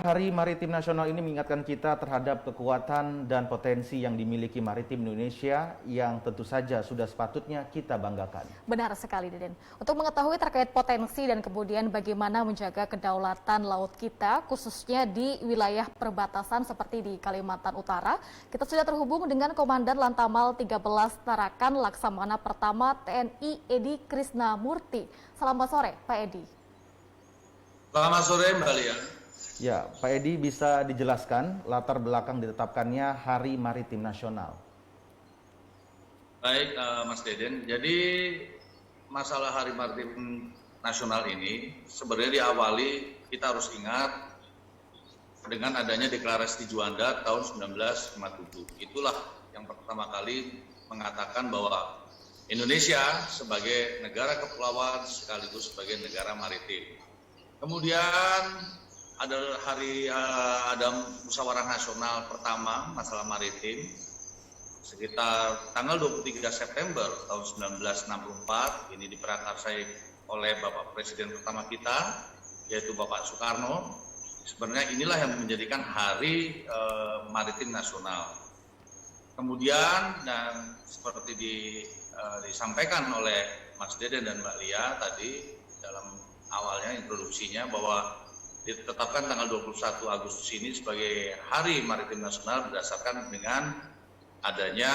Hari Maritim Nasional ini mengingatkan kita terhadap kekuatan dan potensi yang dimiliki maritim Indonesia yang tentu saja sudah sepatutnya kita banggakan. Benar sekali, Deden. Untuk mengetahui terkait potensi dan kemudian bagaimana menjaga kedaulatan laut kita, khususnya di wilayah perbatasan seperti di Kalimantan Utara, kita sudah terhubung dengan Komandan Lantamal 13 Tarakan Laksamana Pertama TNI Edi Krisnamurti. Selamat sore, Pak Edi. Selamat sore, Mbak Lia. Ya, Pak Edi bisa dijelaskan latar belakang ditetapkannya Hari Maritim Nasional. Baik, Mas Deden. Jadi masalah Hari Maritim Nasional ini sebenarnya diawali, kita harus ingat dengan adanya Deklarasi Juanda tahun 1957. Itulah yang pertama kali mengatakan bahwa Indonesia sebagai negara kepulauan sekaligus sebagai negara maritim. Kemudian ada musyawarah nasional pertama masalah maritim sekitar tanggal 23 September tahun 1964, ini diprakarsai oleh Bapak Presiden pertama kita, yaitu Bapak Soekarno. Sebenarnya inilah yang menjadikan Hari Maritim Nasional. Kemudian, dan seperti disampaikan oleh Mas Deden dan Mbak Lia tadi dalam awalnya introduksinya, bahwa ditetapkan tanggal 21 Agustus ini sebagai Hari Maritim Nasional berdasarkan dengan adanya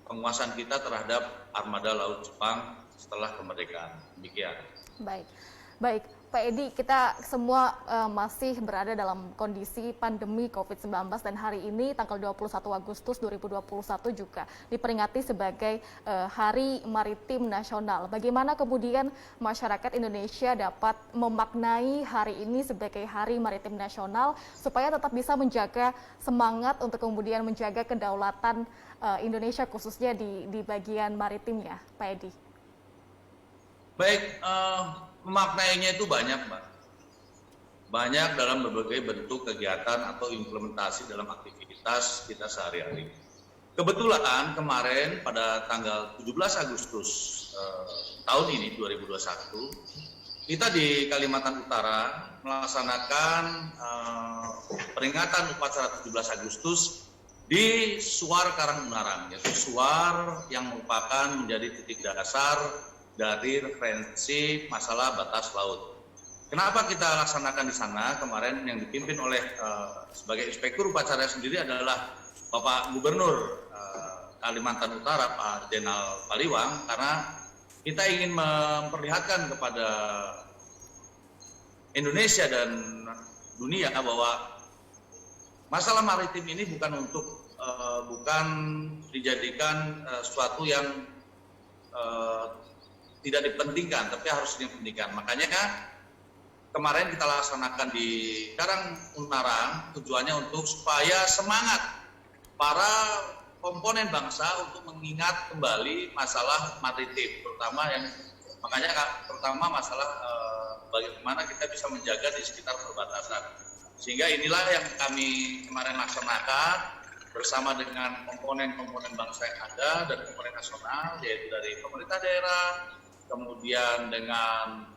penguasaan kita terhadap armada laut Jepang setelah kemerdekaan. Demikian. Baik, Pak Edi, kita semua masih berada dalam kondisi pandemi COVID-19 dan hari ini tanggal 21 Agustus 2021 juga diperingati sebagai Hari Maritim Nasional. Bagaimana kemudian masyarakat Indonesia dapat memaknai hari ini sebagai Hari Maritim Nasional supaya tetap bisa menjaga semangat untuk kemudian menjaga kedaulatan Indonesia khususnya di bagian maritimnya, Pak Edi? Baik, memaknainya itu banyak, Mbak. Banyak dalam berbagai bentuk kegiatan atau implementasi dalam aktivitas kita sehari-hari. Kebetulan kemarin pada tanggal 17 Agustus tahun ini 2021, kita di Kalimantan Utara melaksanakan peringatan upacara 17 Agustus di Suar Karangmenarang, yaitu Suar yang merupakan menjadi titik dasar dari referensi masalah batas laut. Kenapa kita laksanakan di sana? Kemarin yang dipimpin oleh sebagai inspektur upacara sendiri adalah Bapak Gubernur Kalimantan Utara, Pak Jenal Paliwang, karena kita ingin memperlihatkan kepada Indonesia dan dunia bahwa masalah maritim ini bukan dijadikan sesuatu yang tidak dipentingkan, tapi harus dipentingkan. Makanya kemarin kita laksanakan di Karangmenarang tujuannya untuk supaya semangat para komponen bangsa untuk mengingat kembali masalah maritim, terutama masalah bagaimana kita bisa menjaga di sekitar perbatasan. Sehingga inilah yang kami kemarin laksanakan bersama dengan komponen-komponen bangsa yang ada dan komponen nasional, yaitu dari pemerintah daerah, kemudian dengan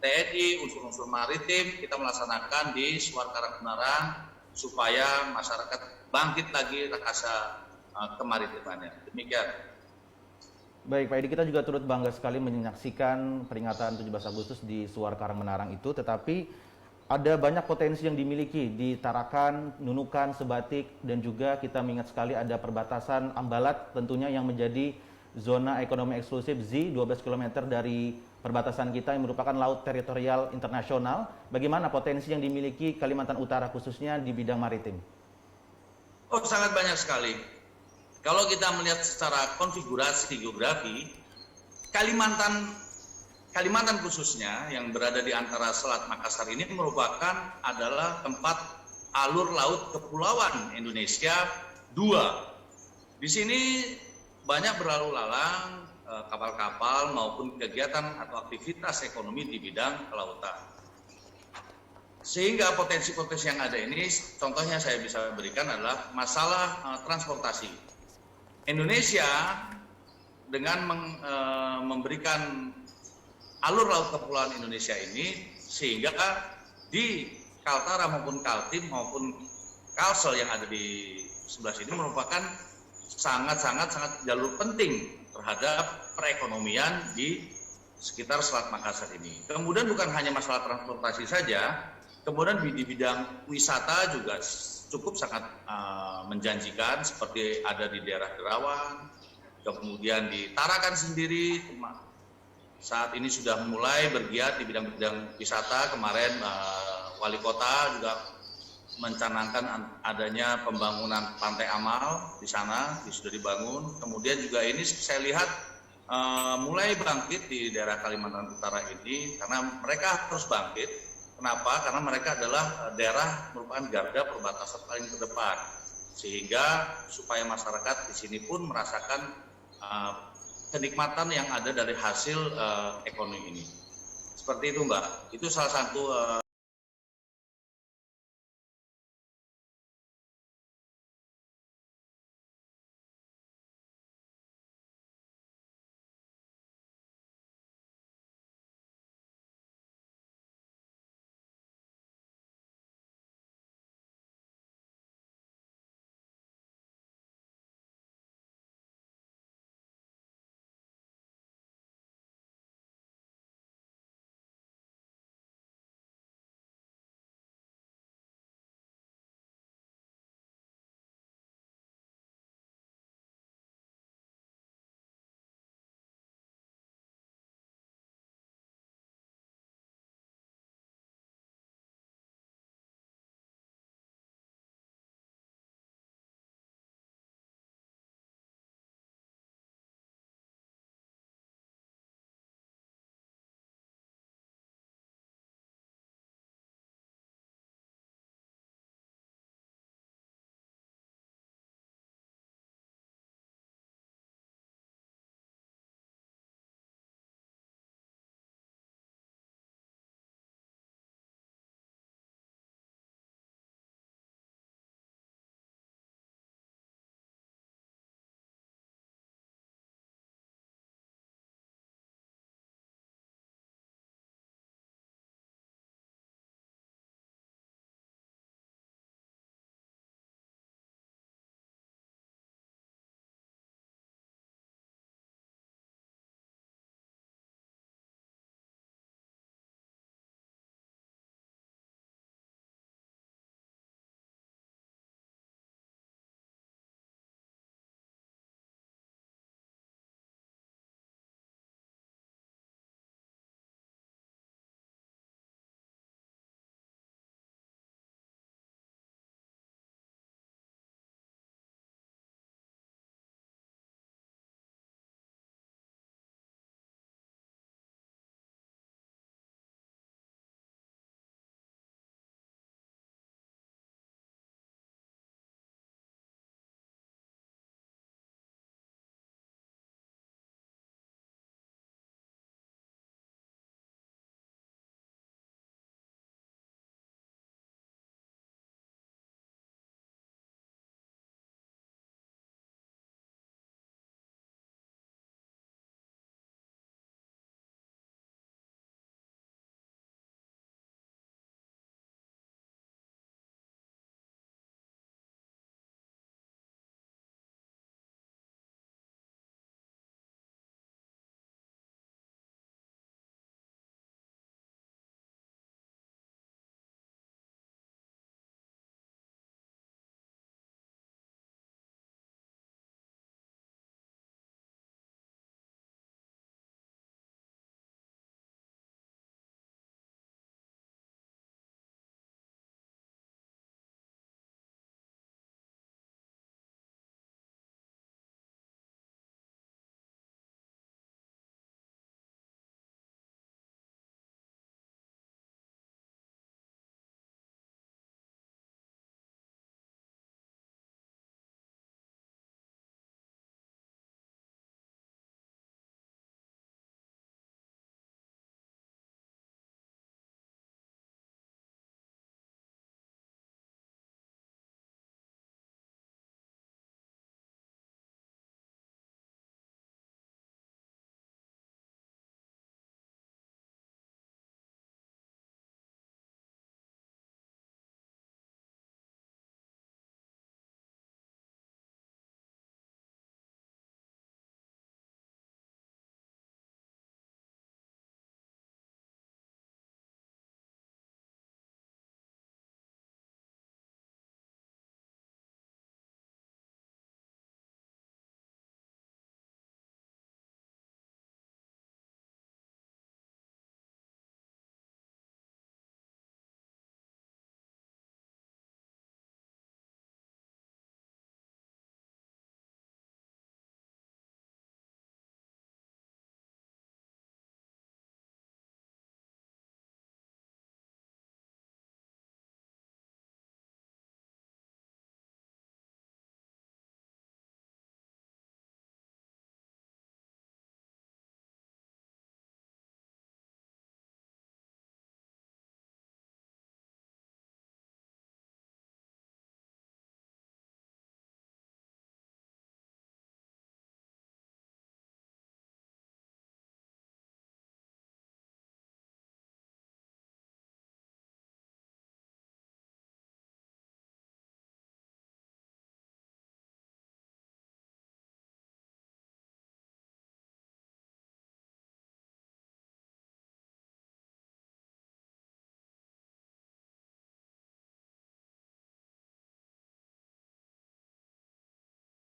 TNI, unsur-unsur maritim, kita melaksanakan di Suar Karangmenarang supaya masyarakat bangkit lagi rasa kemaritimannya. Demikian. Baik, Pak Edi, kita juga turut bangga sekali menyaksikan peringatan 17 Agustus di Suar Karangmenarang itu, tetapi ada banyak potensi yang dimiliki di Tarakan, Nunukan, Sebatik, dan juga kita mengingat sekali ada perbatasan Ambalat tentunya yang menjadi zona ekonomi eksklusif Z, 12 km dari perbatasan kita yang merupakan laut teritorial internasional. Bagaimana potensi yang dimiliki Kalimantan Utara khususnya di bidang maritim? Oh, sangat banyak sekali. Kalau kita melihat secara konfigurasi geografi, Kalimantan khususnya yang berada di antara Selat Makassar ini adalah tempat alur laut kepulauan Indonesia 2. Di sini banyak berlalu lalang kapal-kapal maupun kegiatan atau aktivitas ekonomi di bidang kelautan. Sehingga potensi-potensi yang ada ini, contohnya saya bisa berikan adalah masalah transportasi. Indonesia dengan memberikan alur laut kepulauan Indonesia ini, sehingga di Kaltara maupun Kaltim maupun Kalsel yang ada di sebelah sini merupakan sangat jalur penting terhadap perekonomian di sekitar Selat Makassar ini. Kemudian bukan hanya masalah transportasi saja, kemudian di bidang wisata juga cukup sangat menjanjikan, seperti ada di daerah Derawan, kemudian di Tarakan sendiri saat ini sudah mulai bergiat di bidang wisata. Kemarin wali kota juga mencanangkan adanya pembangunan Pantai Amal di sana, sudah dibangun. Kemudian juga ini saya lihat mulai bangkit di daerah Kalimantan Utara ini, karena mereka harus bangkit. Kenapa? Karena mereka adalah daerah merupakan garda perbatasan paling terdepan, sehingga supaya masyarakat di sini pun merasakan kenikmatan yang ada dari hasil ekonomi ini. Seperti itu, Mbak. Itu salah satu